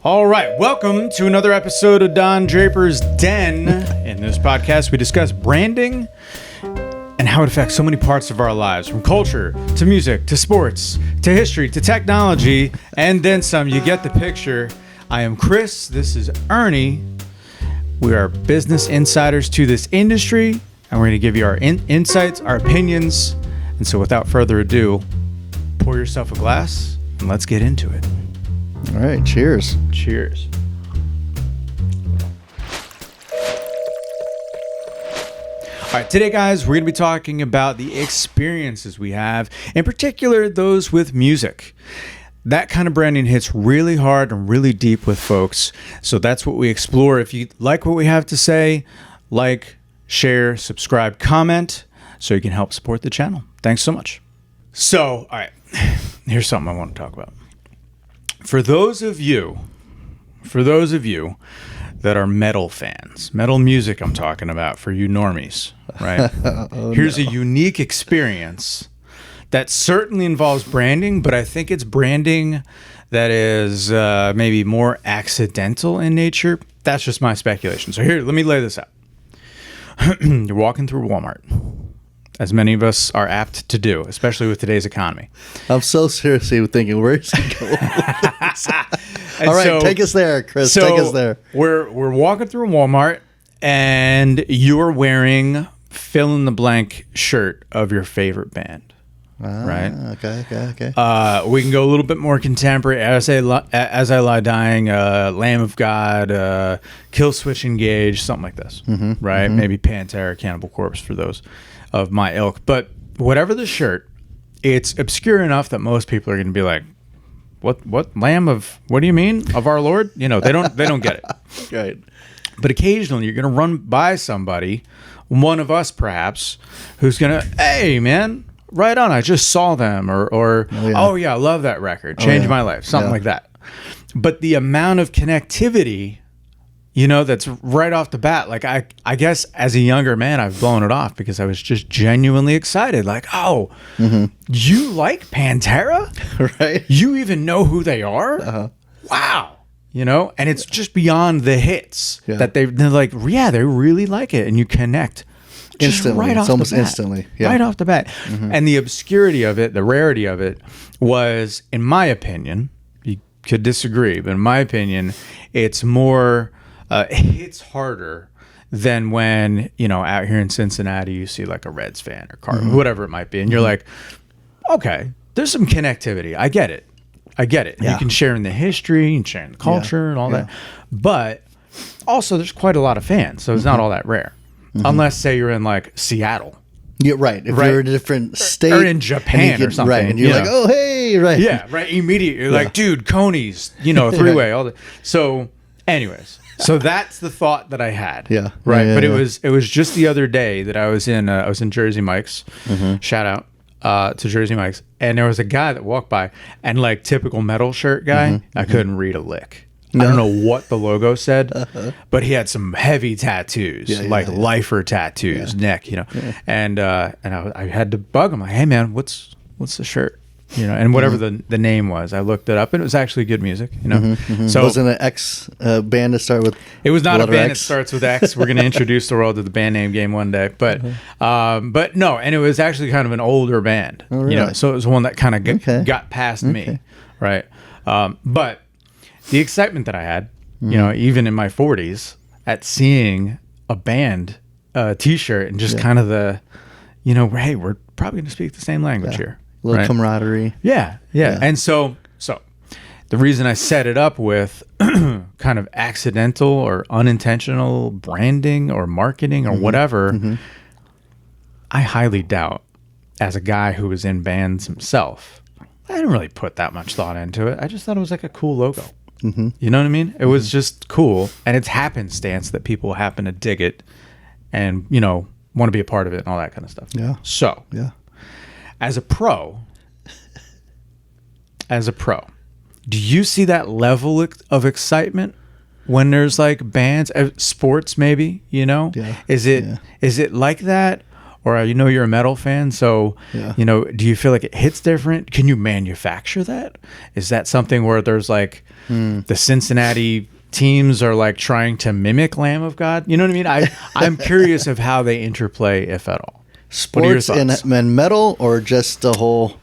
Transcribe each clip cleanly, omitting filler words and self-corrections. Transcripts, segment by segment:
All right, welcome to another episode of DonDrapersDen. In this podcast, we discuss branding and how it affects so many parts of our lives, from culture to music to sports to history to technology, and then some. You get the picture. I am Chris. This is Ernie. We are business insiders to this industry, and we're going to give you our insights, our opinions. And so without further ado, pour yourself a glass and let's get into it. All right, cheers. Cheers. All right, today, guys, we're going to be talking about the experiences we have, in particular, those with music. That kind of branding hits really hard and really deep with folks. So that's what we explore. If you like what we have to say, like, share, subscribe, comment, so you can help support the channel. Thanks so much. So, all right, here's something I want to talk about. For those of you that are metal fans, metal music I'm talking about, for you normies, right? Here's a unique experience that certainly involves branding, but I think it's branding that is maybe more accidental in nature. That's just my speculation. So here, let me lay this out. You're walking through Walmart, as many of us are apt to do, especially with today's economy. I'm so seriously thinking, where's he going with this? All right, so, take us there, Chris. Take us there. We're walking through Walmart, and you're wearing fill-in-the-blank shirt of your favorite band. Right? Okay. We can go a little bit more contemporary. As I Lie Dying, Lamb of God, Kill Switch Engage, something like this. Right? Maybe Pantera, Cannibal Corpse for those of my ilk. But whatever the shirt, it's obscure enough that most people are going to be like, what Lamb of, what do you mean, of our Lord? You know, they don't get it. Right. But occasionally you're going to run by somebody, one of us perhaps, who's going to, hey man, right on, I just saw them, or oh yeah, I love that record, changed my life, something like that. But the amount of connectivity, you know, that's right off the bat, like I guess as a younger man, I've blown it off because I was just genuinely excited. Like, oh, you like Pantera? Right. You even know who they are? Wow. You know, and it's just beyond the hits that they're like, yeah, they really like it. And you connect. Instantly. Right it's almost instantly. Yeah. Right off the bat. And the obscurity of it, the rarity of it was, in my opinion, you could disagree, but in my opinion, it's more, it hits harder than when, you know, out here in Cincinnati, you see like a Reds fan or Cardinals, whatever it might be. And you're like, okay, there's some connectivity. I get it. Yeah. You can share in the history and share in the culture and all that. But also, there's quite a lot of fans, so it's not all that rare. Unless, say, you're in like Seattle. Yeah, right. If you're in a different state. Or in Japan or something. Right. And you're like, oh, hey, right. Yeah, right. Immediately. You're like, dude, Coney's, you know, three-way. All that. So, anyways. So that's the thought that I had. Yeah. Right. But it was just the other day that I was in Jersey Mike's. Shout out to Jersey Mike's. And there was a guy that walked by, and like typical metal shirt guy, I couldn't read a lick. I don't know what the logo said, but he had some heavy tattoos, lifer tattoos, neck, you know, and I had to bug him, like, hey man, what's the shirt, you know, and whatever the name was, I looked it up, and it was actually good music, you know. So it wasn't an X band to start with. It was not a band that starts with X. We're going to introduce the world to the band name game one day, but no, and it was actually kind of an older band, you know, so it was one that kind of got past me, right, but the excitement that I had, you know, even in my 40s, at seeing a band T-shirt and just kind of the, you know, hey, we're probably going to speak the same language here. A little camaraderie. Yeah. And so the reason I set it up with kind of accidental or unintentional branding or marketing or whatever, I highly doubt, as a guy who was in bands himself, I didn't really put that much thought into it. I just thought it was like a cool logo. You know what I mean? It was just cool, and it's happenstance that people happen to dig it and, you know, want to be a part of it and all that kind of stuff. Yeah. So, as a pro, do you see that level of excitement when there's like bands, sports maybe, you know? Yeah. Is it like that? Or, you know, you're a metal fan, so, you know, do you feel like it hits different? Can you manufacture that? Is that something where there's like, the Cincinnati teams are like trying to mimic Lamb of God. You know what I mean? I'm curious of how they interplay, if at all. Sports and metal, or just the whole...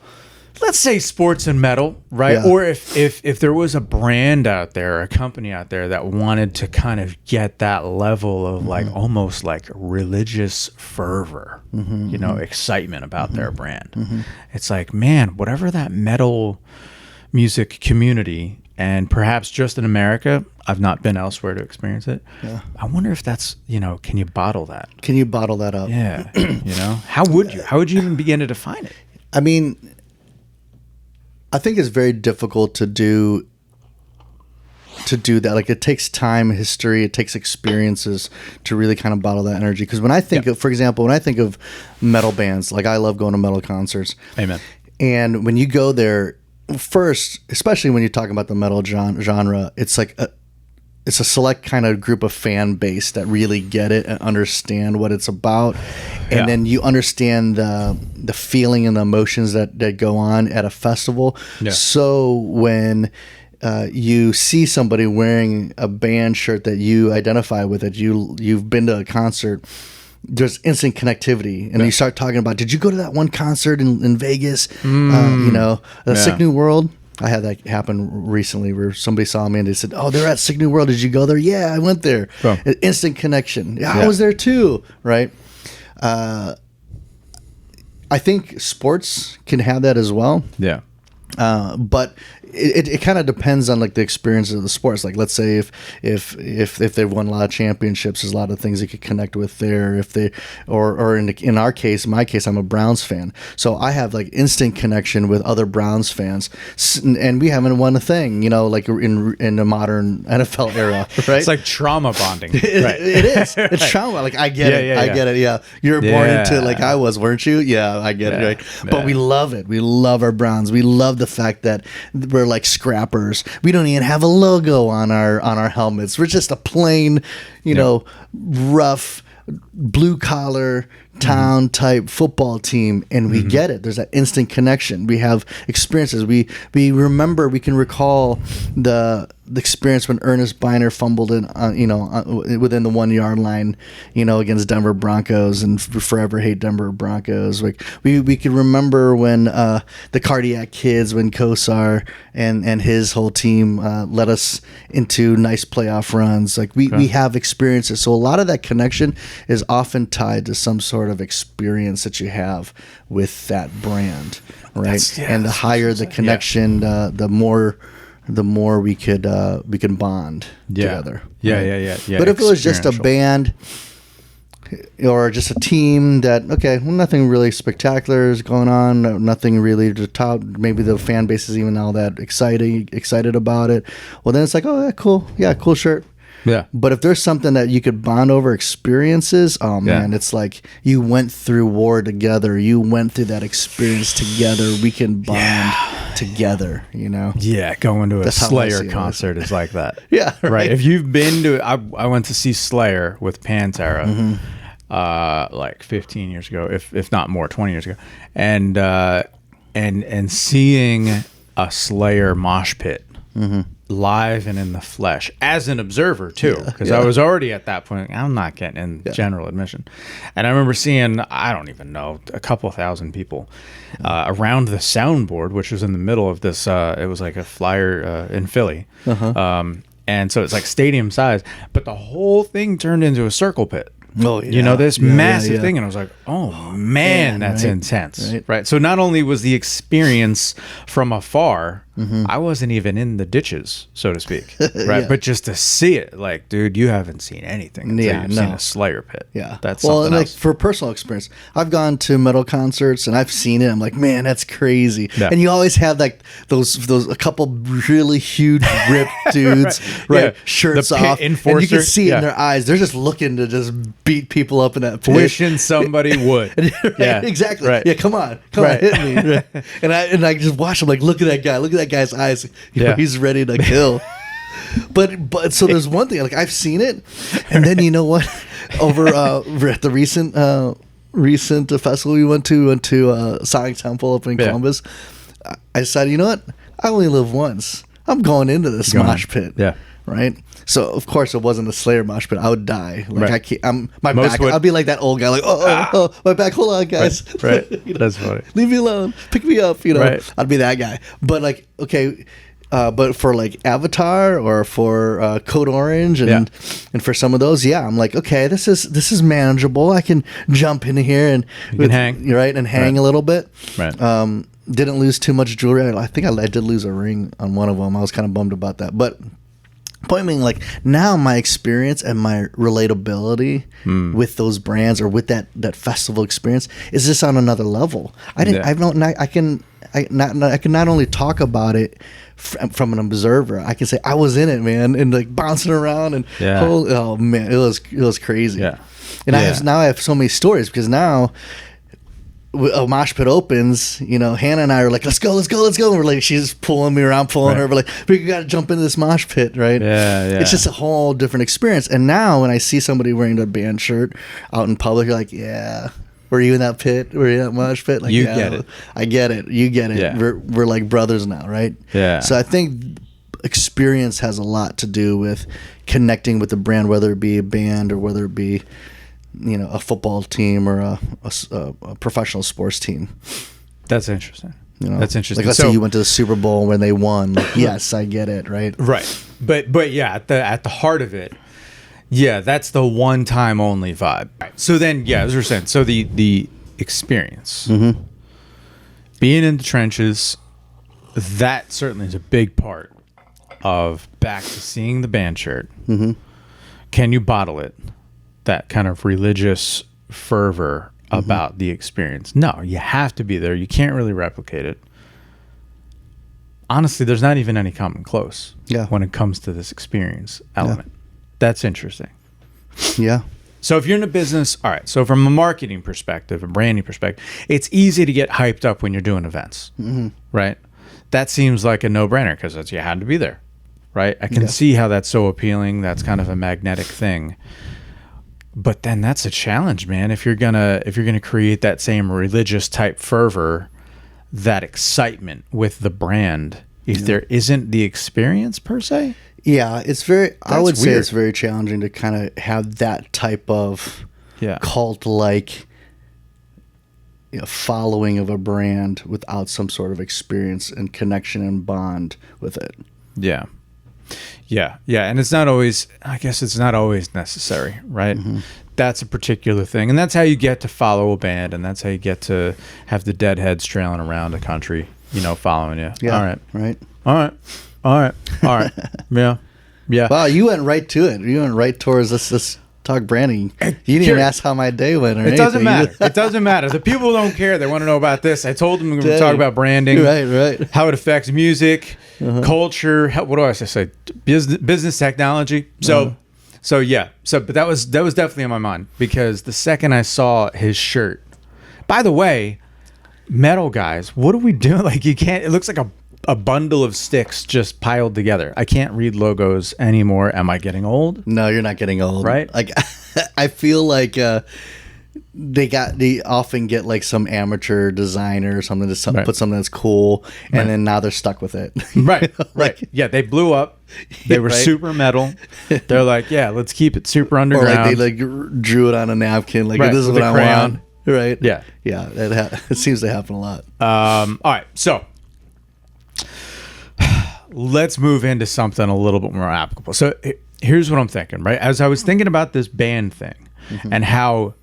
Let's say sports and metal, right? Yeah. Or if there was a brand out there, a company out there that wanted to kind of get that level of like almost like religious fervor, excitement about their brand. It's like, man, whatever that metal music community, and perhaps just in America, I've not been elsewhere to experience it. Yeah. I wonder if that's, can you bottle that? Can you bottle that up? Yeah. How would you? How would you even begin to define it? I mean, I think it's very difficult to do that. Like, it takes time, history, it takes experiences to really kind of bottle that energy. Because when I think of, for example, when I think of metal bands, like I love going to metal concerts. Amen. And when you go there, first, especially when you're talking about the metal genre, it's like it's a select kind of group of fan base that really get it and understand what it's about. And then you understand the feeling and the emotions that go on at a festival. Yeah. So when you see somebody wearing a band shirt that you identify with, that you've been to a concert, there's instant connectivity, and you start talking about, did you go to that one concert in Vegas? Sick New World. I had that happen recently where somebody saw me and they said, "Oh, they're at Sick New World. Did you go there?" "Yeah, I went there." Oh. Instant connection. Yeah, I was there too. Right. I think sports can have that as well. Yeah. But it kind of depends on like the experiences of the sports. Like, let's say if they've won a lot of championships, there's a lot of things you could connect with there. If they or in our case, my case, I'm a Browns fan, so I have like instant connection with other Browns fans, and we haven't won a thing, like in the modern NFL era, right? It's like trauma bonding. Right. It is. It's trauma. Like, I get it. I get it. Yeah, you were born into like I was, weren't you? Yeah, I get it. Right. But we love it. We love our Browns. We love the fact that we're like scrappers. We don't even have a logo on our helmets. We're just a plain, rough blue collar town type football team, and we get it. There's that instant connection. We have experiences. We remember. We can recall the experience when Ernest Biner fumbled in, within the 1 yard line, against Denver Broncos, and forever hate Denver Broncos. Like we can remember when the Cardiac Kids, when Kosar and his whole team led us into nice playoff runs. Like we have experiences. So a lot of that connection is often tied to some sort of experience that you have with that brand, right? And the higher the connection, the more we can bond together. Yeah. But if it was just a band or just a team that, nothing really spectacular is going on, nothing really to top, maybe the fan base is even all that excited about it, well, then it's like, oh, cool shirt. Yeah. But if there's something that you could bond over experiences, man, it's like you went through war together. You went through that experience together. We can bond together, Yeah, going to a Slayer concert is like that. Yeah. Right. If you've been to, I went to see Slayer with Pantera like 15 years ago, if not more, 20 years ago. And seeing a Slayer mosh pit live and in the flesh as an observer too, because I was already at that point, I'm not getting in general admission. And I remember seeing, I don't even know, a couple thousand people around the soundboard, which was in the middle of this, it was like a flyer in Philly. And so it's like stadium size, but the whole thing turned into a circle pit. Oh, yeah. This massive thing. And I was like, oh, man, that's intense. Right. So not only was the experience from afar, I wasn't even in the ditches, so to speak. Right. But just to see it, like, dude, you haven't seen anything until you've seen a Slayer pit. Yeah. That's something else. Like, for personal experience, I've gone to metal concerts and I've seen it. I'm like, man, that's crazy. Yeah. And you always have like those a couple really huge ripped dudes, right? Shirts off. Enforcer. And you can see it in their eyes. They're just looking to just beat people up in that pit. Wishing somebody would. Yeah, exactly. Right. Yeah, come on, hit me. Right. And I just watch him, like, look at that guy, look at that guy's eyes. He's ready to kill. But so there's one thing, like, I've seen it, and then you know what? Over at the recent festival we went to Sonic Temple up in Columbus, I decided, you know what? I only live once. I'm going into this mosh pit. Yeah. Right. So of course it wasn't a Slayer mosh pit. I would die. Like Right. I can't. My Most back. would- I'd be like that old guy. Like oh, my back. Hold on, guys. Right. You know, That's funny. leave me alone. Pick me up. You know. Right. I'd be that guy. But like okay. But for like Avatar or for Code Orange and for some of those, I'm like, okay, this is manageable. I can jump in here and hang. right and hang a little bit. Right. Didn't lose too much jewelry. I think I did lose a ring on one of them. I was kind of bummed about that. But point being, like now my experience and my relatability with those brands or with that festival experience is just on another level. I can not only talk about it from an observer. I can say I was in it, man, and like bouncing around and oh man, it was crazy. Yeah. And I have so many stories because now a mosh pit opens, you know, Hannah and I are like, let's go. And we're like, she's pulling me around, pulling her. We're like, we got to jump into this mosh pit, right? Yeah. It's just a whole different experience. And now when I see somebody wearing a band shirt out in public, you're like, yeah, were you in that pit? Were you in that mosh pit? Like, You get it. I get it. You get it. Yeah. We're like brothers now, right? Yeah. So I think experience has a lot to do with connecting with the brand, whether it be a band or whether it be, you know, a football team or a professional sports team. That's interesting. You know? That's interesting. Like let's say you went to the Super Bowl when they won. Like, yes, I get it, right? Right. But yeah, at the heart of it, yeah, that's the one time only vibe. Right. So then, yeah, as we're saying, so the experience, being in the trenches, that certainly is a big part of back to seeing the band shirt. Can you bottle it? That kind of religious fervor about the experience. No, you have to be there. You can't really replicate it. Honestly, there's not even any coming close when it comes to this experience element. That's interesting. Yeah. So if you're in a business, all right, so from a marketing perspective, a branding perspective, it's easy to get hyped up when you're doing events, right? That seems like a no-brainer because you had to be there, right? I can see how that's so appealing. That's kind of a magnetic thing. But then that's a challenge, man. If you're gonna create that same religious type fervor, that excitement with the brand, if there isn't the experience per se, it's very. I would say weird. it's very challenging to kind of have that type of cult-like, you know, following of a brand without some sort of experience and connection and bond with it. Yeah, and it's not always. I guess it's not always necessary, right? That's a particular thing, and that's how you get to follow a band, and that's how you get to have the deadheads trailing around the country, you know, following you. Yeah, all right. Right. Yeah. Wow, you went right to it. You went right towards this talk branding. You didn't even ask how my day went or anything. It doesn't matter. It doesn't matter. The people don't care. They want to know about this. I told them we were going to talk about branding. Right. How it affects music, culture. What do I say? Business technology. But that was definitely on my mind because the second I saw his shirt. By the way, metal guys, what are we doing? Like you can't. It looks like a bundle of sticks just piled together. I can't read logos anymore. Am I getting old? No, you're not getting old. Right? Like I feel like they often get like some amateur designer or something to put something that's cool, and then now they're stuck with it. Right. Yeah, they blew up. They were super metal. They're like, yeah, let's keep it super underground. Or like they like drew it on a napkin. Like this is what I want. Right. Yeah. It seems to happen a lot. All right, so let's move into something a little bit more applicable. So here's what I'm thinking, right? As I was thinking about this band thing and how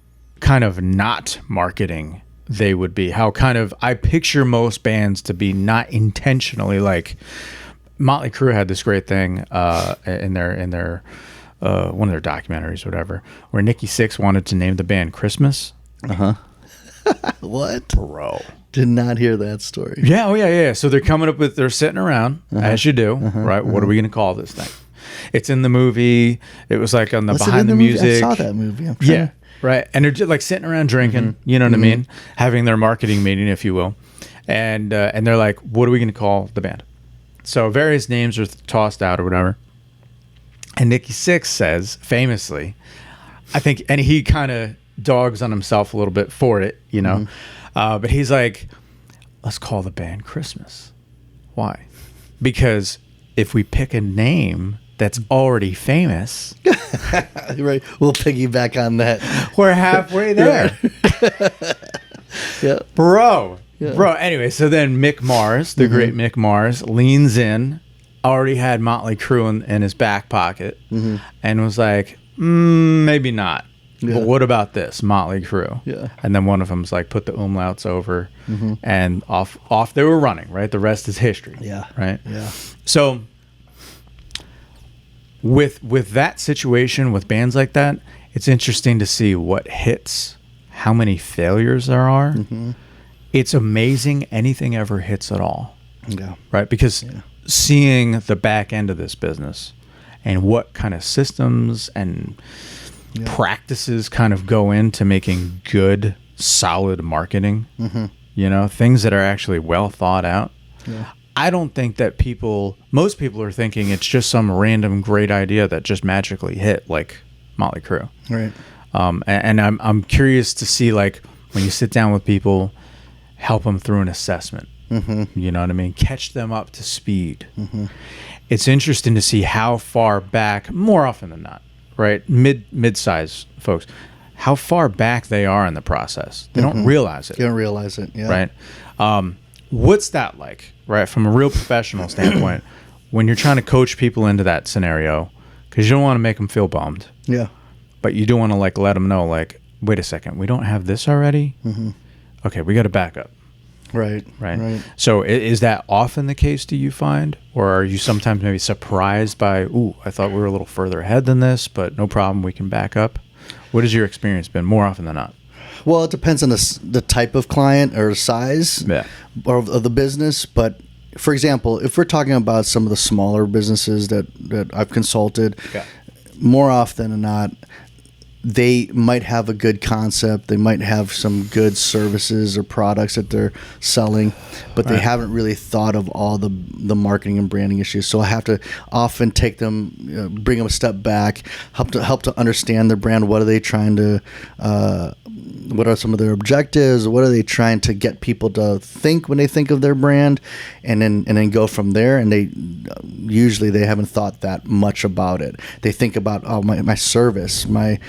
kind of not marketing they would be, how kind of I picture most bands to be not intentionally like Motley Crue had this great thing in their one of their documentaries, whatever, where Nikki Sixx wanted to name the band Christmas. What? Bro. Did not hear that story. Yeah, oh yeah. So they're sitting around, as you do, right? What are we going to call this thing? It's in the movie. It was like on the behind the music. I saw that movie. Yeah, right. And they're just like sitting around drinking, you know what I mean? Having their marketing meeting, if you will. And they're like, what are we going to call the band? So various names are tossed out or whatever. And Nikki Sixx says, famously, I think, and he kind of dogs on himself a little bit for it, you know? But he's like, let's call the band Christmas. Why? Because if we pick a name that's already famous, Right. We'll piggyback on that. we're halfway there. Yeah. Bro. Yeah. Bro. Anyway, so then Mick Mars, the great Mick Mars, leans in, already had Motley Crue in his back pocket, and was like, maybe not. Yeah. But what about this, Motley Crue? Yeah. And then one of them's like, put the umlauts over, and off they were running, right? The rest is history. Yeah. Right? Yeah. So with that situation, with bands like that, it's interesting to see what hits, how many failures there are. It's amazing anything ever hits at all. Yeah. Right? Because seeing the back end of this business and what kind of systems and practices kind of go into making good, solid marketing, things that are actually well thought out. Yeah. I don't think that most people are thinking it's just some random great idea that just magically hit, like Motley Crue. Right. And I'm curious to see, like, when you sit down with people, help them through an assessment. You know what I mean? Catch them up to speed. It's interesting to see how far back, more often than not, right? Mid-size folks, how far back they are in the process. They don't realize it. You don't realize it. Yeah. Right? What's that like, right? From a real professional standpoint, when you're trying to coach people into that scenario, because you don't want to make them feel bummed. Yeah. But you do want to, like, let them know, like, wait a second, we don't have this already? Okay, we got to back up. Right. Right. So is that often the case, do you find? Or are you sometimes maybe surprised by, ooh, I thought we were a little further ahead than this, but no problem, we can back up? What has your experience been more often than not? Well, it depends on the type of client or size of the business. But, for example, if we're talking about some of the smaller businesses that I've consulted, more often than not, they might have a good concept. They might have some good services or products that they're selling, but they haven't really thought of all the marketing and branding issues. So I have to often take them, bring them a step back, help to understand their brand. What are they trying to? What are some of their objectives? What are they trying to get people to think when they think of their brand, and then go from there. And they usually haven't thought that much about it. They think about, oh, my service, my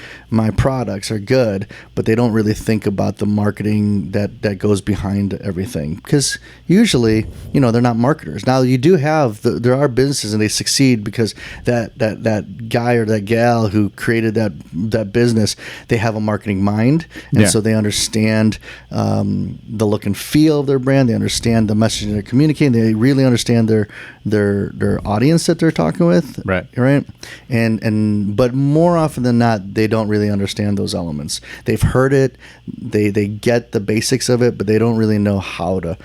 products are good, but they don't really think about the marketing that goes behind everything, because usually, they're not marketers. Now, you do have there are businesses and they succeed because that guy or that gal who created that business, they have a marketing mind, and so they understand the look and feel of their brand. They understand the messaging they're communicating. They really understand their audience that they're talking with. Right. But more often than not, they don't really understand those elements. They've heard it, they get the basics of it, but they don't really know how to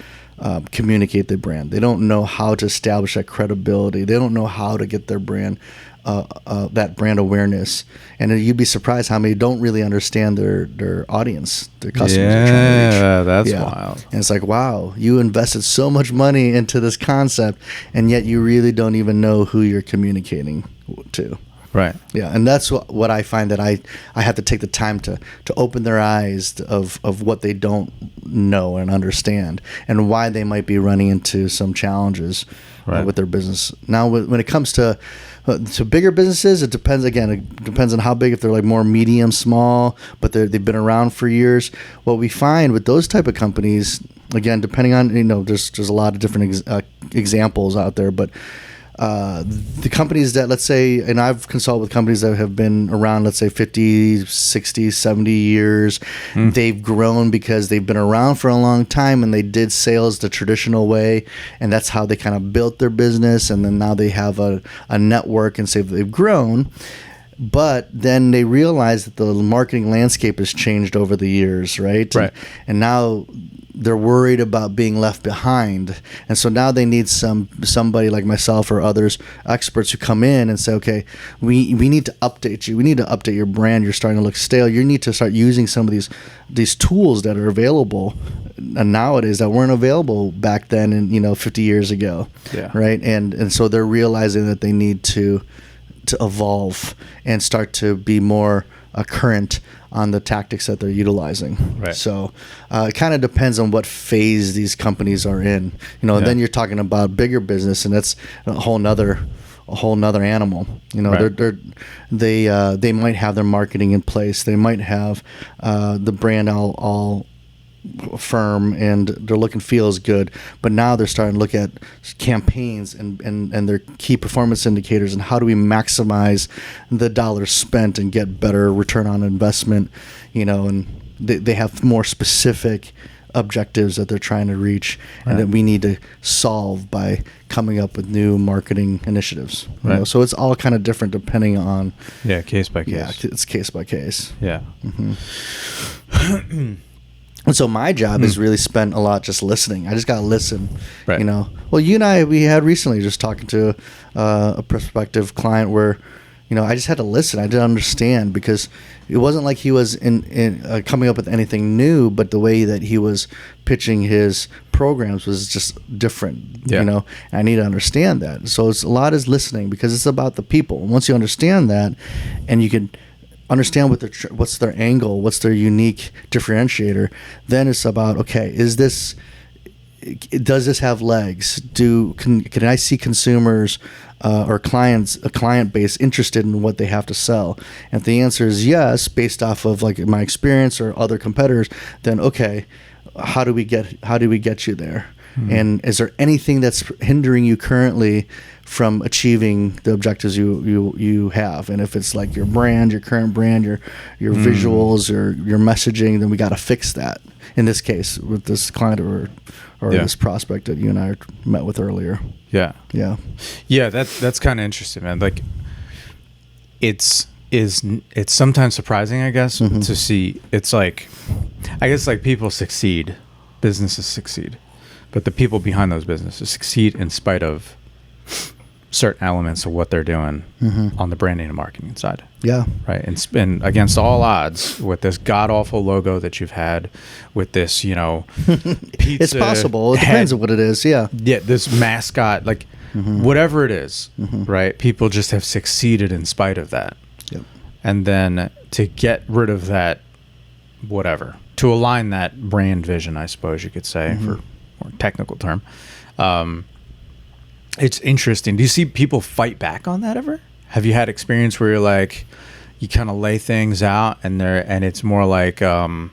communicate their brand. They don't know how to establish that credibility. They don't know how to get their brand that brand awareness. And you'd be surprised how many don't really understand their audience, their customers. Yeah, that's wild. And it's like, wow, you invested so much money into this concept, and yet you really don't even know who you're communicating to. Right. Yeah, and that's what I find, that I have to take the time to open their eyes of what they don't know and understand, and why they might be running into some challenges with their business. Now, when it comes to bigger businesses, it depends. Again, it depends on how big. If they're like more medium, small, but they've been around for years. What we find with those type of companies, again, depending on, there's a lot of different examples out there, but the companies that, let's say, and I've consulted with companies that have been around, let's say 50, 60, 70 years. They've grown because they've been around for a long time, and they did sales the traditional way, and that's how they kind of built their business. And then now they have a network, and say they've grown. But then they realize that the marketing landscape has changed over the years, right? And now they're worried about being left behind. And so now they need somebody like myself or others, experts, who come in and say, okay, we need to update you. We need to update your brand. You're starting to look stale. You need to start using some of these tools that are available nowadays that weren't available back then, and 50 years ago. Right? And so they're realizing that they need to to evolve and start to be more current on the tactics that they're utilizing. Right. So it kind of depends on what phase these companies are in. And then you're talking about bigger business, and that's a whole nother animal. Right. They might have their marketing in place. They might have the brand all firm, and their look and feel is good, but now they're starting to look at campaigns and their key performance indicators, and how do we maximize the dollars spent and get better return on investment, and they have more specific objectives that they're trying to reach, and that we need to solve by coming up with new marketing initiatives. So it's all kind of different depending on case by case. Yeah, it's case by case. Yeah. And so my job is really spent a lot just listening. I just got to listen, Right. Well, you and I, we had recently just talking to a prospective client where, I just had to listen. I didn't understand, because it wasn't like he was in coming up with anything new, but the way that he was pitching his programs was just different, And I need to understand that. So it's a lot is listening, because it's about the people. And once you understand that, and you can understand what's their angle, what's their unique differentiator, then it's about, okay, does this have legs? Can I see consumers or a client base interested in what they have to sell? And if the answer is yes, based off of like my experience or other competitors, then okay, how do we get you there? And is there anything that's hindering you currently from achieving the objectives you have? And if it's like your brand, your current brand, your visuals, or your messaging, then we got to fix that. In this case, with this client or this prospect that you and I met with earlier. Yeah. Yeah. Yeah. That's kind of interesting, man. Like, it's sometimes surprising, I guess, to see. It's like, I guess, like, people succeed, businesses succeed, but the people behind those businesses succeed in spite of certain elements of what they're doing on the branding and marketing side. Yeah. Right. And against all odds, with this god awful logo that you've had, with this, pizza. It's possible. It depends on what it is. Yeah. Yeah. This mascot, like whatever it is, right? People just have succeeded in spite of that. Yep. And then to get rid of that, whatever, to align that brand vision, I suppose you could say, for a more technical term. It's interesting. Do you see people fight back on that ever? Have you had experience where you're like, you kind of lay things out and it's more like, nope,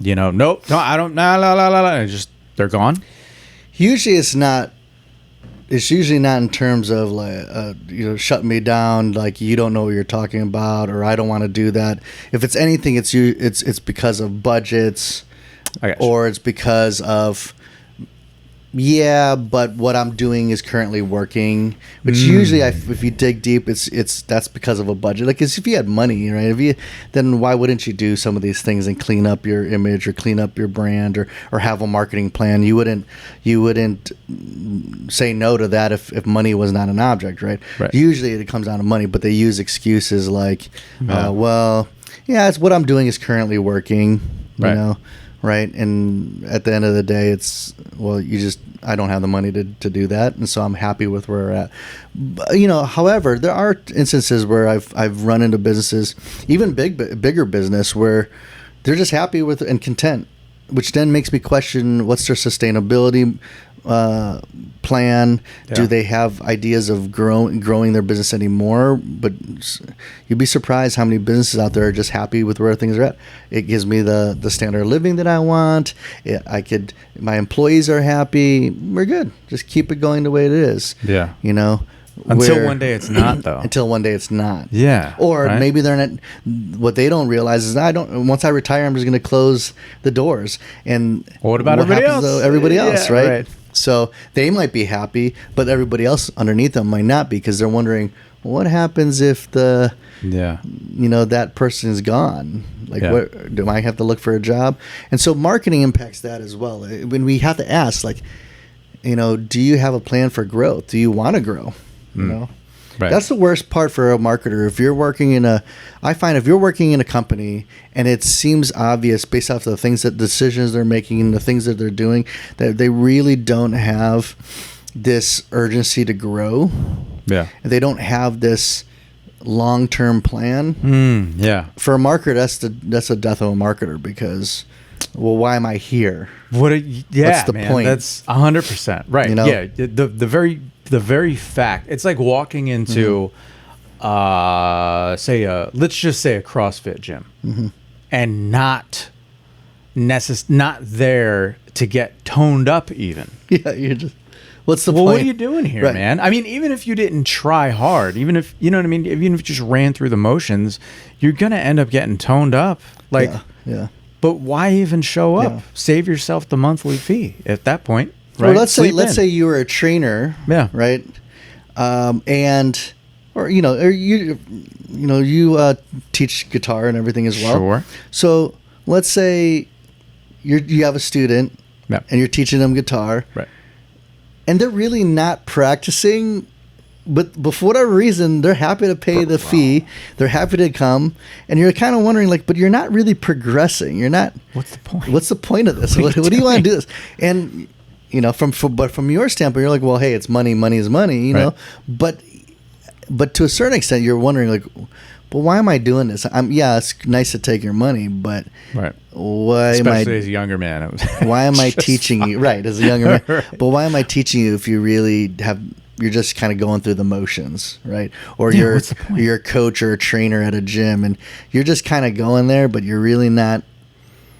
no, I don't, and just, they're gone? Usually it's not. It's usually not in terms of like, shutting me down, like you don't know what you're talking about, or I don't want to do that. If it's anything, it's because of budgets, or it's because of, but what I'm doing is currently working. Which usually, if you dig deep, that's because of a budget. Like, if you had money, right? Then why wouldn't you do some of these things and clean up your image, or clean up your brand, or have a marketing plan? You wouldn't say no to that if money was not an object, right? Usually it comes down to money, but they use excuses like, it's what I'm doing is currently working, right? And at the end of the day, it's, I don't have the money to do that, and so I'm happy with where we're at. But, however, there are instances where I've run into businesses, even bigger business, where they're just happy with and content, which then makes me question, what's their sustainability plan? Do they have ideas of growing their business anymore? But you'd be surprised how many businesses out there are just happy with where things are at. It gives me the standard of living that I want. My employees are happy. We're good. Just keep it going the way it is. Yeah. Until one day it's not, though. Until one day it's not. Yeah. Or maybe they're not. What they don't realize is, once I retire, I'm just going to close the doors. And what about everybody else? Everybody else, yeah, right? So they might be happy, but everybody else underneath them might not be, because they're wondering, what happens if that person is gone? Like, what do I have to look for a job? And so marketing impacts that as well. When we have to ask, like, do you have a plan for growth? Do you want to grow? Right. That's the worst part for a marketer. If you're working in a company and it seems obvious based off the decisions they're making and the things that they're doing, that they really don't have this urgency to grow. Yeah. They don't have this long-term plan. Yeah. For a marketer, that's the death of a marketer, because, well, why am I here? What's the point? That's 100% right. You know? Yeah. The very fact, it's like walking into, let's just say a CrossFit gym, and not there to get toned up even. Yeah, you're just. What's the point? What are you doing here, Right. man? I mean, even if you didn't try hard, even if, you know what I mean, even if you just ran through the motions, you're going to end up getting toned up. Like, Yeah. but why even show up? Yeah. Save yourself the monthly fee at that point, right? Well, let's Sleep say in. you were a trainer, Yeah. right? Or you teach guitar and everything as well. Sure. So let's say you have a student, Yeah. and you're teaching them guitar, Right. and they're really not practicing, but for whatever reason, they're happy to pay the fee. They're happy to come, and you're kind of wondering, like, but you're not really progressing. You're not. What's the point? What's the point of this? What do you want to do this? And from your standpoint, you're like, well, hey, it's money. Money is money, you know. But to a certain extent, you're wondering, like, well, why am I doing this? It's nice to take your money, but Right. why Especially as a younger man. It was why am I just teaching you? Right, as a younger man. Right. But why am I teaching you if you really you're just kind of going through the motions, right? Or Yeah, what's the point? you're a coach or a trainer at a gym, and you're just kind of going there, but you're really not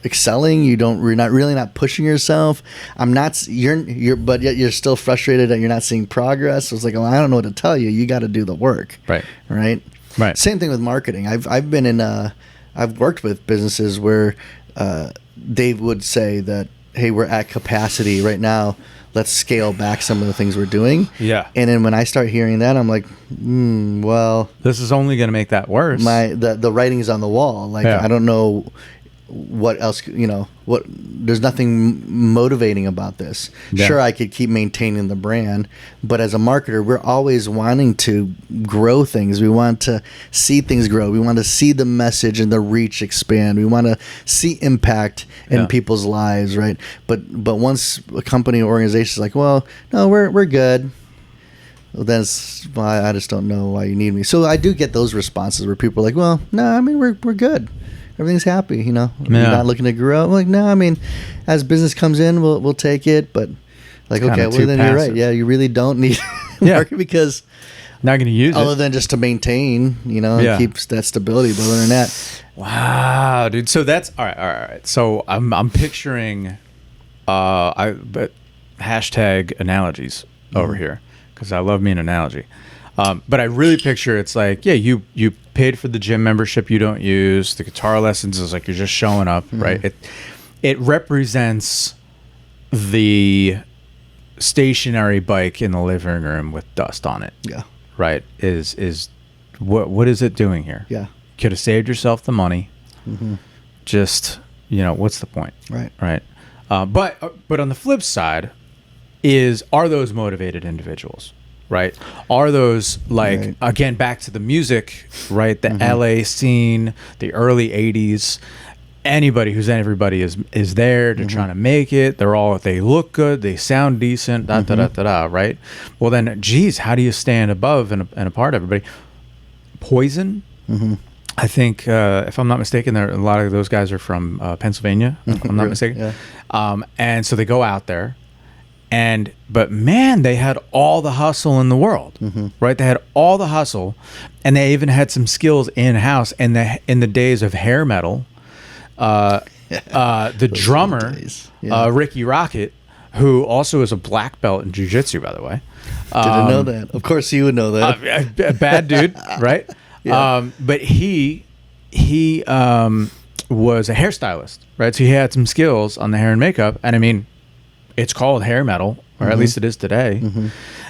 excelling. You're not really pushing yourself. But yet you're still frustrated that you're not seeing progress. So it's like, well, I don't know what to tell you. You got to do the work. Right. Right. Right. Same thing with marketing. I've been in I've worked with businesses where they would say that, hey, we're at capacity right now. Let's scale back some of the things we're doing. Yeah. And then when I start hearing that, I'm like, well, This is only going to make that worse. the writing's on the wall. Like, Yeah. I don't know what else, there's nothing motivating about this. Yeah. Sure, I could keep maintaining the brand, but as a marketer, we're always wanting to grow things. We want to see things grow. We want to see the message and the reach expand. We want to see impact in Yeah. people's lives, right? But once a company or organization is like, well, no, we're good. Well, then it's, well, I just don't know why you need me. So I do get those responses where people are like, well, no, I mean, we're good. Everything's happy, We're not looking to grow. I'm like, no, I mean, as business comes in, we'll take it. But like, It's okay, kinda well, too then you're right. passive. Yeah, you really don't need market, because Not going to use other it. than just to maintain, Yeah. and keeps that stability. But other than that, Wow, dude. So that's all right. So I'm picturing, but hashtag analogies over here, because I love me an analogy. But I really picture it's like, yeah, you paid for the gym membership you don't use. The guitar lessons is like you're just showing up, right? It represents the stationary bike in the living room with dust on it. yeah, Right? Is what is it doing here? yeah, Could have saved yourself the money. Just, what's the point? right, Right. But on the flip side are those motivated individuals, right? Are those Right. again, back to the music, right? The LA scene, the early 80s, everybody is there. They're trying to make it. They look good. They sound decent, right? Well then, geez, how do you stand above and apart everybody? Poison. I think, if I'm not mistaken, a lot of those guys are from Pennsylvania, if I'm not mistaken. Yeah. And so they go out there, but man, they had all the hustle in the world, right? They had all the hustle, and they even had some skills in-house. In the days of hair metal, the drummer, days. Yeah. Ricky Rocket, who also is a black belt in jiu-jitsu, by the way. Didn't know that. Of course, you would know that. A bad dude, right? Yeah. But he was a hairstylist, right? So he had some skills on the hair and makeup, and I mean, it's called hair metal, or at least it is today.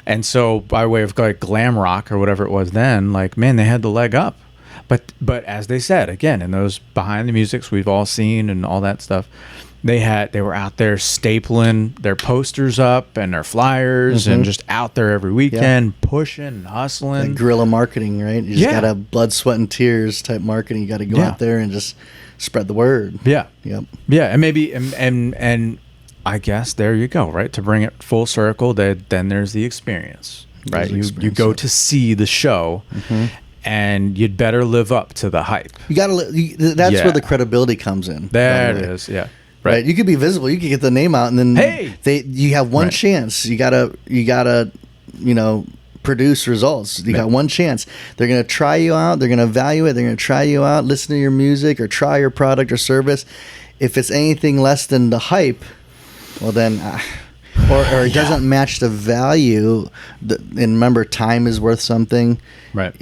And so, by way of like glam rock or whatever it was then, like, man, they had the leg up. But as they said, again, in those behind the musics we've all seen and all that stuff, they were out there stapling their posters up and their flyers and just out there every weekend, pushing and hustling. Like guerrilla marketing, right? You just Yeah. gotta blood, sweat, and tears type marketing. You got to go out there and just spread the word. Yeah. Yep. Yeah, and maybe and I guess there you go, right? To bring it full circle, then there's the experience, right? the You experience, go yeah. to see the show, and you'd better live up to the hype. You got to. That's where the credibility comes in. There it is. Yeah. Right. You could be visible. You could get the name out, and then you have one chance. You gotta, produce results. You got one chance. They're gonna try you out. They're gonna evaluate. They're gonna try you out. Listen to your music or try your product or service. If it's anything less than the hype, well then, or it doesn't match the value. And remember, time is worth something. Right.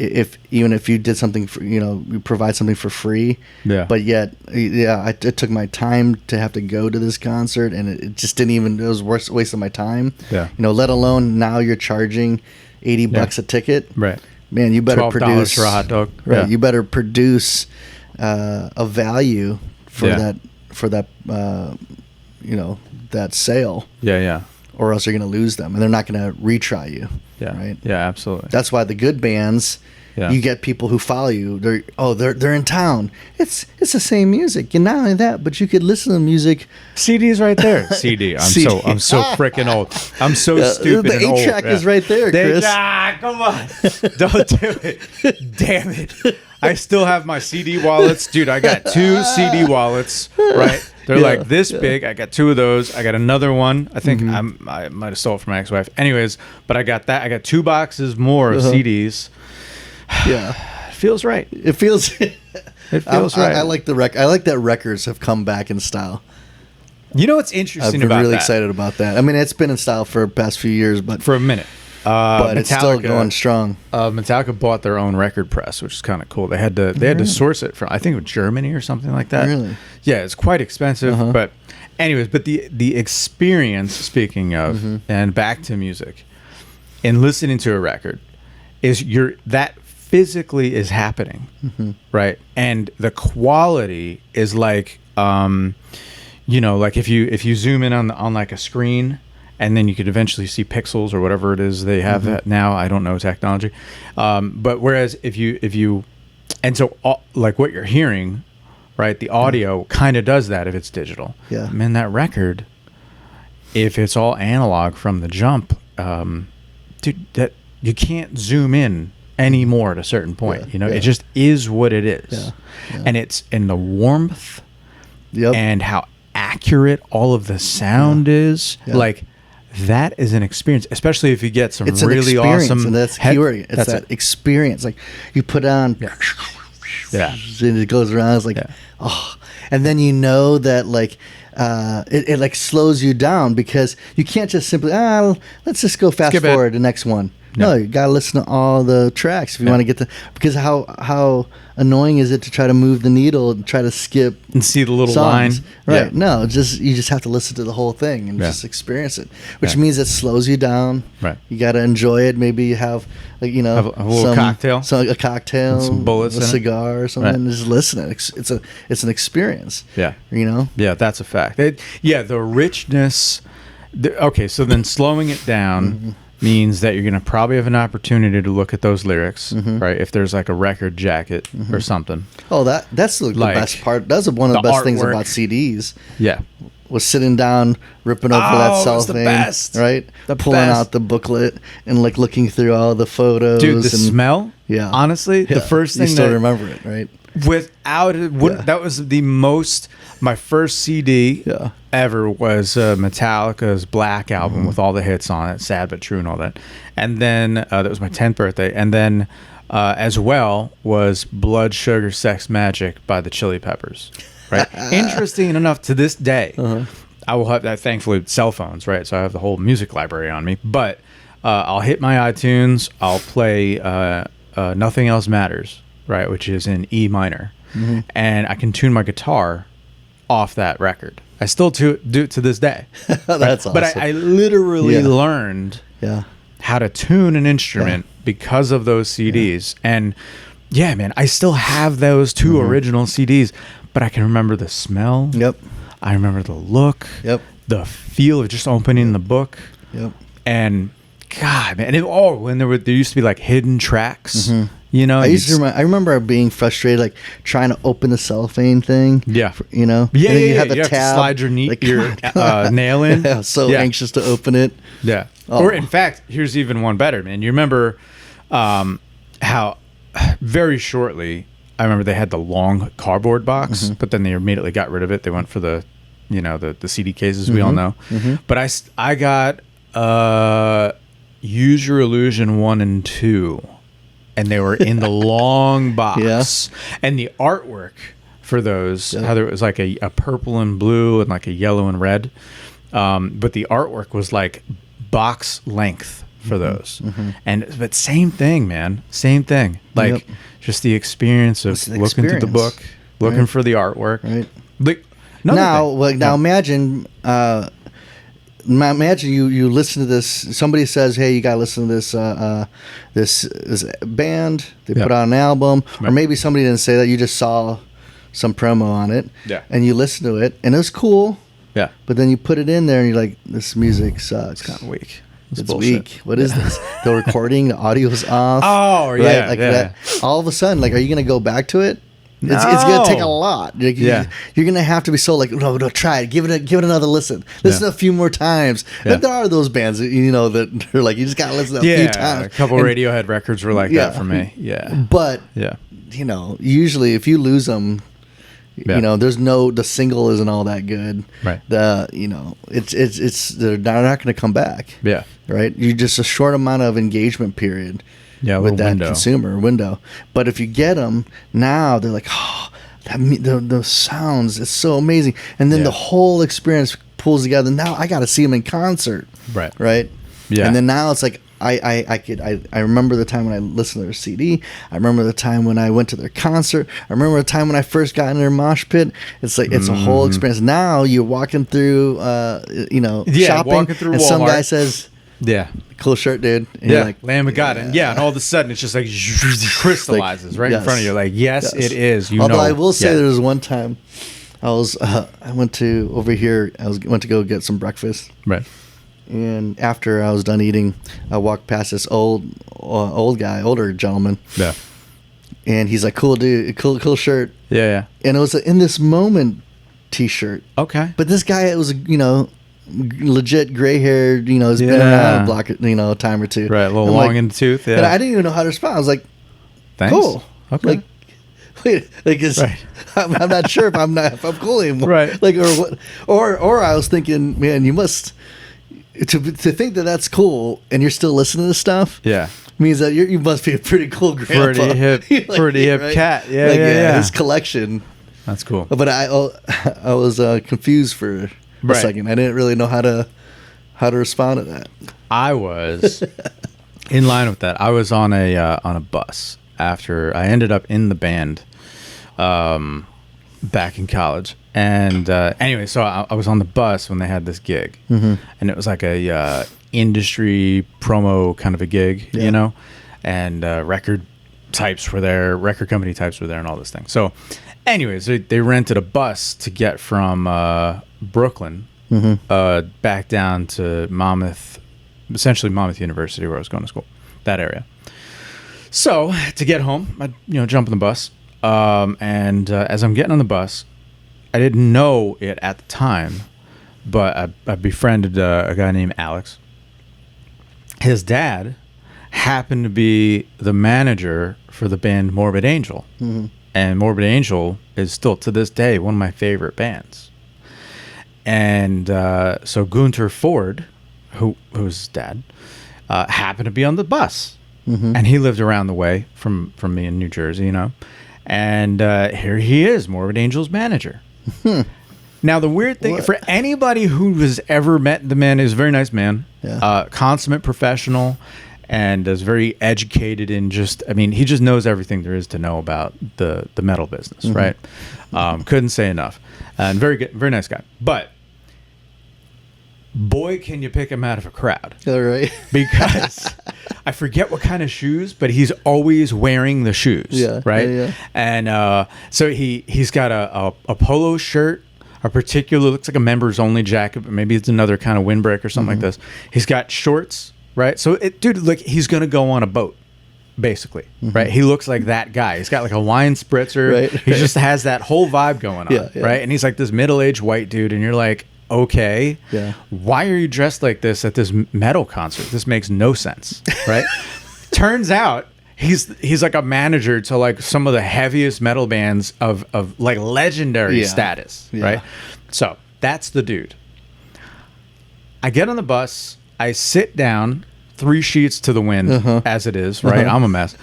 Even if you did something for, you provide something for free. Yeah. But yet, it took my time to have to go to this concert, and it just didn't even. It was worth waste of my time. Yeah. Let alone now you're charging $80 a ticket. Right. Man, you better produce for a hot dog. Right. Yeah. You better produce a value for that that sale. Yeah. Or else you're going to lose them, and they're not going to retry you. Yeah. Right. Yeah. Absolutely. That's why the good bands, you get people who follow you. They're in town. It's the same music, and not only that, but you could listen to music. CD's right there. CD. I'm so freaking old. I'm so stupid. The 8-track is right there, Chris. Come on, don't do it. Damn it. I still have my CD wallets, dude. I got 2 CD wallets. Right. They're like this big. I got 2 of those. I got another one. I think I might have stole it from my ex-wife. Anyways, but I got that. I got 2 boxes more of CDs. Yeah, it feels right. It feels. It feels right. I like I like that records have come back in style. You know what's interesting about that? I'm really excited about that. I mean, it's been in style for the past few years, but for a minute. But it's still going strong. Metallica bought their own record press, which is kind of cool. They had to source it from, I think, Germany or something like that. Really? Yeah, it's quite expensive. But anyways, the experience, speaking of, and back to music, and listening to a record, is that physically is happening, right? And the quality is like, like if you zoom in on like a screen. And then you could eventually see pixels or whatever it is they have that now. I don't know technology, but whereas if you, and so like what you're hearing, right? The audio kind of does that if it's digital. Yeah. Man, that record, if it's all analog from the jump, dude, that you can't zoom in anymore at a certain point. It just is what it is, and it's in the warmth, and how accurate all of the sound is, like. That is an experience, especially if you get some really awesome. And that's keyword. It's that experience. Like you put on, and it goes around. It's like, and then that like it like slows you down because you can't just simply let's just go fast forward to the next one. No, you gotta listen to all the tracks if you want to get because how annoying is it to try to move the needle and try to skip and see the little songs, line? Right? No, you just have to listen to the whole thing and just experience it, which means it slows you down. Right. You gotta enjoy it. Maybe you have like have a little cocktail, a cocktail, and some bullets, a cigar or something. And just listen. It's an experience. Yeah. Yeah, that's a fact. The richness. Okay, so then slowing it down. Means that you're going to probably have an opportunity to look at those lyrics, right? If there's like a record jacket or something. Oh, that's the best part. That's one of the best things about CDs. Yeah. Was sitting down, ripping over that cellophane, right? Pulling out the booklet and like looking through all the photos. Dude, the smell? Yeah. Honestly, the first thing you still remember it, right? Without it, that was my first CD ever was Metallica's Black album with all the hits on it, Sad But True and all that. And then that was my 10th birthday. And then as well was Blood Sugar Sex Magic by the Chili Peppers. Right. Interesting enough, to this day, I will have that. Thankfully, cell phones, right? So I have the whole music library on me. But I'll hit my iTunes. I'll play Nothing Else Matters, right, which is in E minor, and I can tune my guitar off that record. I still do it to this day. That's awesome. But I literally learned how to tune an instrument because of those CDs. And yeah, man, I still have those 2 original CDs. But I can remember the smell. Yep. I remember the look. Yep. The feel of just opening the book. Yep. And God, man, when there used to be like hidden tracks. I remember being frustrated, like trying to open the cellophane thing. Yeah. You have the you have tab. to slide your nail in. I was so anxious to open it. Yeah. Or in fact, here's even one better, man. You remember how very shortly, I remember they had the long cardboard box, but then they immediately got rid of it. They went for the, the CD cases we all know. But I got Use Your Illusion 1 and 2, and they were in the long box. And the artwork for those, how there was like a purple and blue and like a yellow and red. But the artwork was like box length for those. But same thing, man. Same thing. Like just the experience of looking through the book, looking for the artwork. Right. Like, now imagine you listen to this. Somebody says, "Hey, you got to listen to this this band. They put out an album." Or maybe somebody didn't say that. You just saw some promo on it. Yeah. And you listen to it, and it was cool. Yeah. But then you put it in there, and you're like, "This music sucks. It's kind of weak. It's weak. What is this? The recording, the audio's off. Oh, right? yeah. Like yeah. that. All of a sudden, like, are you going to go back to it? No. It's going to take a lot. Like, Yeah. You're going to have to be so like, no, try it. Give it another listen. Listen a few more times. Yeah. But there are those bands, that are like, you just got to listen a few times. A couple Radiohead records were like that for me. Yeah. But, Yeah. usually if you lose them, the single isn't all that good. Right. It's they're not going to come back. Yeah. Right. You just a short amount of engagement period. Yeah. With that consumer window. But if you get them now, they're like, oh, the sounds, it's so amazing. And then the whole experience pulls together. Now I got to see them in concert. Right. Right. Yeah. And then now it's like, I remember the time when I listened to their CD. I remember the time when I went to their concert. I remember the time when I first got in their mosh pit. It's like it's a whole experience. Now you're walking through, shopping, walking through and Walmart. some guy says, Yeah. "Cool shirt, dude." And You're you're like, Lamb of God. And and all of a sudden it's just like crystallizes right in front of you. Like, yes, it is. Although I will say there was one time I went to go get some breakfast. Right. And after I was done eating, I walked past this older gentleman. Yeah. And he's like, "Cool dude, cool shirt." Yeah. And it was an In This Moment T-shirt. Okay. But this guy, it was legit gray haired. Has been around a block, a time or two. Right. A little long in the tooth. Yeah. And I didn't even know how to respond. I was like, "Thanks." Cool. Okay. Like, wait, like I'm not sure if I'm cool anymore. Right. Like, or what? Or I was thinking, man, you must. To think that that's cool and you're still listening to this stuff, means that you must be a pretty cool grandpa, pretty hip right? cat. Yeah. His collection. That's cool. But I was confused for a second. I didn't really know how to respond to that. I was in line with that. I was on a bus after I ended up in the band, back in college. And anyway, so I was on the bus when they had this gig, and it was like a industry promo kind of a gig, and record company types were there, and all this thing. So, anyways, they rented a bus to get from Brooklyn back down to essentially Monmouth University, where I was going to school, that area. So to get home, I jump on the bus, and as I'm getting on the bus, I didn't know it at the time, but I befriended a guy named Alex. His dad happened to be the manager for the band Morbid Angel. And Morbid Angel is still, to this day, one of my favorite bands. And so Gunter Ford, who's his dad, happened to be on the bus. And he lived around the way from me in New Jersey, And here he is, Morbid Angel's manager. Now, the weird thing, for anybody who has ever met the man, is a very nice man, consummate professional, and is very educated in he just knows everything there is to know about the metal business, right? Couldn't say enough. And very good, very nice guy. But boy, can you pick him out of a crowd. All right. Because I forget what kind of shoes, but he's always wearing the shoes, right? Yeah. And so he's got a polo shirt, looks like a members only jacket, but maybe it's another kind of windbreak or something like this. He's got shorts, right? So he's going to go on a boat, basically, right? He looks like that guy. He's got like a wine spritzer. Right. He just has that whole vibe going on, Yeah. right? And he's like this middle-aged white dude, and you're like, okay, why are you dressed like this at this metal concert? This makes no sense, right? Turns out he's like a manager to like some of the heaviest metal bands of like legendary status, right? So that's the dude. I get on the bus, I sit down, 3 sheets to the wind as it is, right? I'm a mess.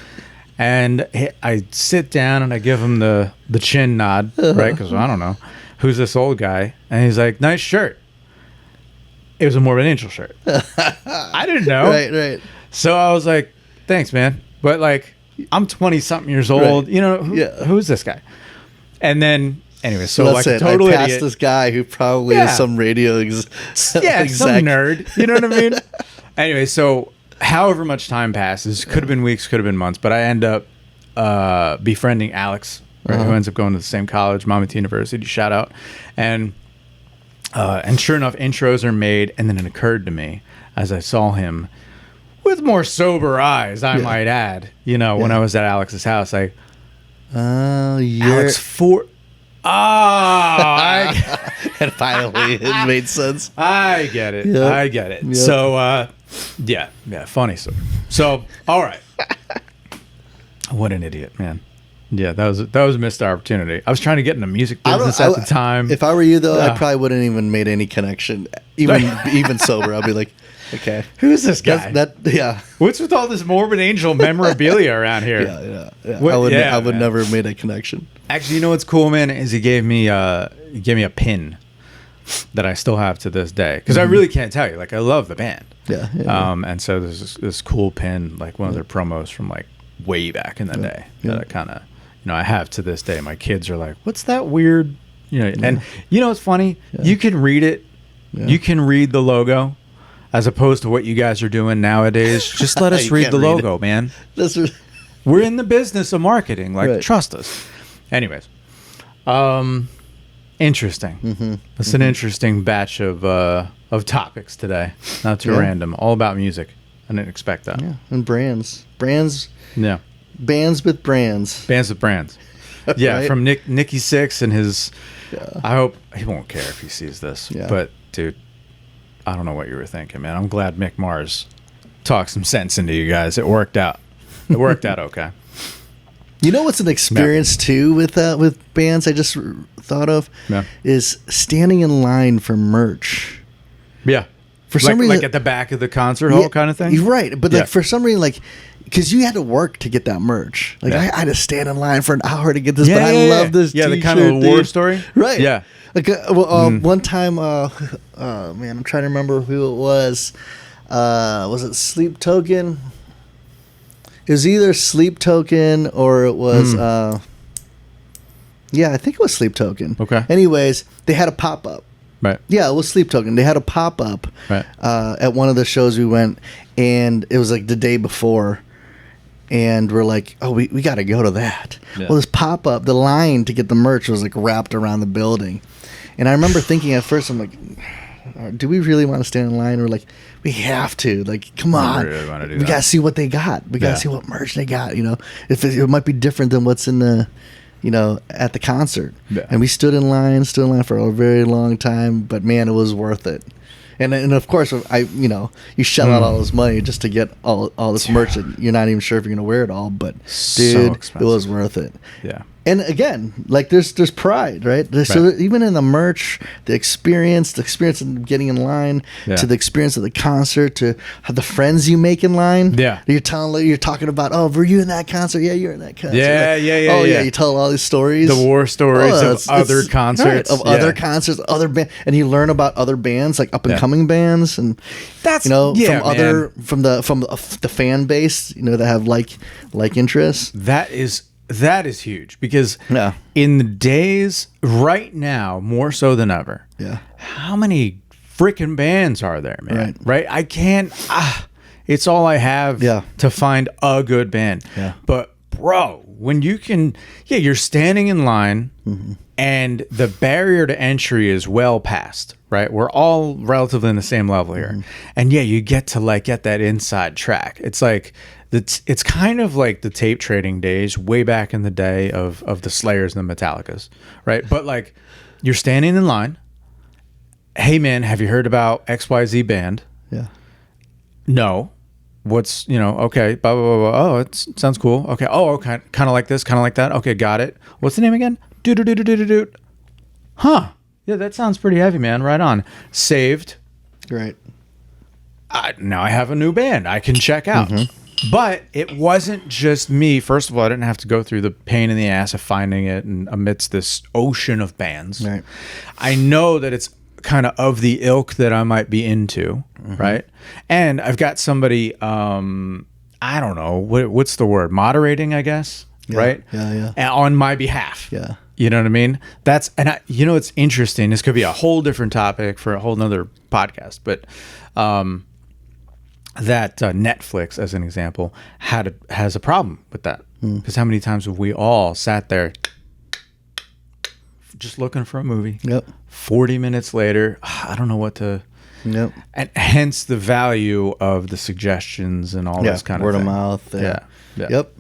And I sit down and I give him the chin nod, right? Because I don't know who's this old guy, and he's like, "Nice shirt." It was a Morbid Angel shirt. I didn't know. Right. So I was like, "Thanks, man." But like, I'm 20 something years old. You know, who's this guy? And then anyway, so like a total I passed idiot. this guy who probably is some radio some nerd. You know what I mean? Anyway, so however much time passes, could have been weeks, could have been months, but I end up befriending Alex, right, who ends up going to the same college, Monmouth University. Shout out. And sure enough, intros are made, and then it occurred to me as I saw him with more sober eyes, I might add. You know, when I was at Alex's house, I Alex and finally it made sense. I get it. Yep. So funny story. So all right. What an idiot, man. Yeah, that was a missed opportunity. I was trying to get in the music business at the time. If I were you though, I probably wouldn't even made any connection. Even sober, I'd be like, okay, who's this guy? What's with all this Morbid Angel memorabilia around here? Yeah. I would never have made a connection. Actually, you know what's cool, man, is he gave me a pin that I still have to this day, because I really can't tell you. Like, I love the band. Yeah. And so there's this cool pin, like one of their promos from like way back in the day that I kind of, I have to this day. My kids are like, "What's that weird?" And it's funny. You can read it. Yeah. You can read the logo, as opposed to what you guys are doing nowadays. Just let us read the logo, man. We're in the business of marketing. Like, trust us. Anyways, interesting. It's an interesting batch of topics today. Not too random. All about music. I didn't expect that. Yeah, and brands. Yeah. Bands with brands. Bands with brands. Yeah, right? From Nicky Six and his... I hope... He won't care if he sees this. Yeah. But, dude, I don't know what you were thinking, man. I'm glad Mick Mars talked some sense into you guys. It worked out. It worked out okay. You know what's an experience, too, with bands I just thought of? Yeah. Is standing in line for merch. Yeah. For some reason... Like at the back of the concert hall kind of thing? You're right. But, like, for some reason, like... Because you had to work to get that merch. Like, I had to stand in line for an hour to get this, but I love this t-shirt. Yeah, the kind of war story? Right. Yeah. Like, one time, man, I'm trying to remember who it was. Was it Sleep Token? It was either Sleep Token or it was, I think it was Sleep Token. Okay. Anyways, they had a pop-up. Right. Yeah, it was Sleep Token. They had a pop-up at one of the shows we went, and it was like the day before. And we're like, oh, we got to go to that. Yeah. Well, this pop-up, the line to get the merch was like wrapped around the building. And I remember thinking at first, I'm like, do we really want to stand in line? We're like, we have to. Like, come on. We got to see what they got. We got to see what merch they got, If it might be different than what's in the, at the concert. Yeah. And we stood in line for a very long time. But, man, it was worth it. And of course, you shell out all this money just to get all this merch that you're not even sure if you're going to wear it all. But, dude, it was worth it. Yeah. And again, like there's pride, right? So even in the merch, the experience of getting in line, to the experience of the concert, to the friends you make in line. Yeah. You're talking about, oh, were you in that concert? Yeah, you're in that concert. Yeah. Oh, yeah. You tell all these stories. The war stories of other concerts. Right, other concerts, other bands. And you learn about other bands, like up-and-coming bands. And, that's, from the fan base, that have like interests. That is huge, because in the days right now, more so than ever, how many freaking bands are there, man? Right? I can't, it's all I have to find a good band. Yeah. But, bro, when you can, you're standing in line and the barrier to entry is well past, right? We're all relatively in the same level here. And you get to get that inside track. It's like, it's kind of like the tape trading days way back in the day of the Slayers and the Metallicas, right? But you're standing in line. Hey man, have you heard about XYZ band? Yeah. No. what's, okay, blah, blah, blah, blah. Oh, it sounds cool. Okay. Oh, okay. Kind of like this, kind of like that. Okay, got it. What's the name again? Do. Huh. Yeah, that sounds pretty heavy, man. Right on. Saved. Right. Now I have a new band I can check out. But it wasn't just me. First of all, I didn't have to go through the pain in the ass of finding it and amidst this ocean of bands. Right. I know that it's kind of the ilk that I might be into, right? And I've got somebody, I don't know, what's the word? Moderating, I guess, right? Yeah. On my behalf. Yeah. You know what I mean? It's interesting. This could be a whole different topic for a whole nother podcast, but that Netflix, as an example, has a problem with that. Because how many times have we all sat there just looking for a movie? Yep. 40 minutes later, I don't know what to... Yep. And hence the value of the suggestions and all this kind of word thing. of mouth. Yeah. Yep.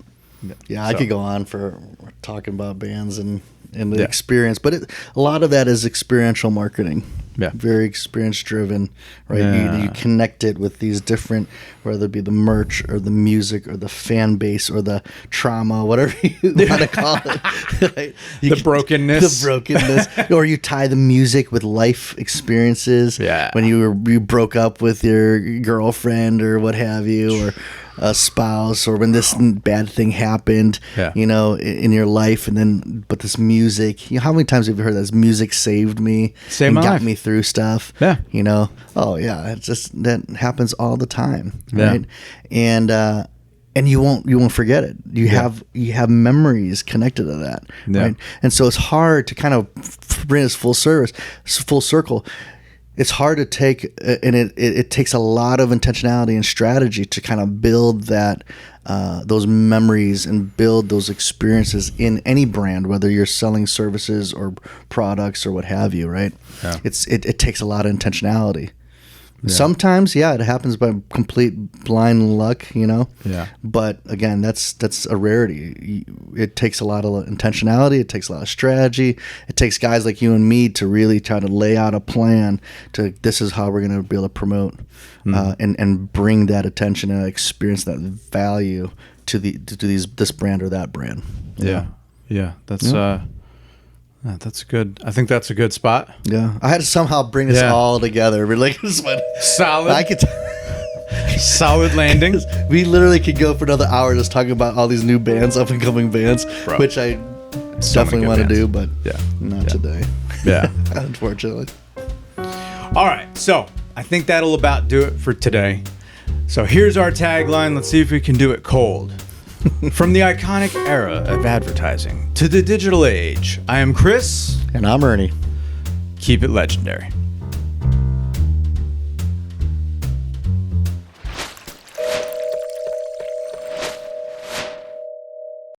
Yeah, I could go on for talking about bands and the experience, but a lot of that is experiential marketing. Yeah. Very experience driven, right? Yeah. You connect it with these different, whether it be the merch or the music or the fan base or the trauma, whatever you want to call it. Right? The brokenness. The brokenness. Or you tie the music with life experiences. Yeah. When you broke up with your girlfriend or what have you, or a spouse, or when this bad thing happened, in your life, but this music, how many times have you heard that? This music saved me, my got life. me through stuff. Yeah. Oh yeah, it's just that happens all the time, Yeah. right? And you won't forget it. You have memories connected to that, right? And so it's hard to kind of bring this full circle. It's hard to take, and it takes a lot of intentionality and strategy to kind of build that, those memories and build those experiences in any brand, whether you're selling services or products or what have you, right? Yeah. It takes a lot of intentionality. Yeah. Sometimes, it happens by complete blind luck, Yeah. But again, that's a rarity. It takes a lot of intentionality. It takes a lot of strategy. It takes guys like you and me to really try to lay out a plan to, this is how we're going to be able to promote and bring that attention and experience, that value to this brand or that brand. Yeah. That's good. I think that's a good spot. Yeah, I had to somehow bring this all together. We're like, this one solid. Solid landing. We literally could go for another hour just talking about all these new bands, up and coming bands, which I definitely want to do, but not today. Yeah, unfortunately. All right, so I think that'll about do it for today. So here's our tagline. Let's see if we can do it cold. From the iconic era of advertising to the digital age, I am Chris. And I'm Ernie. Keep it legendary.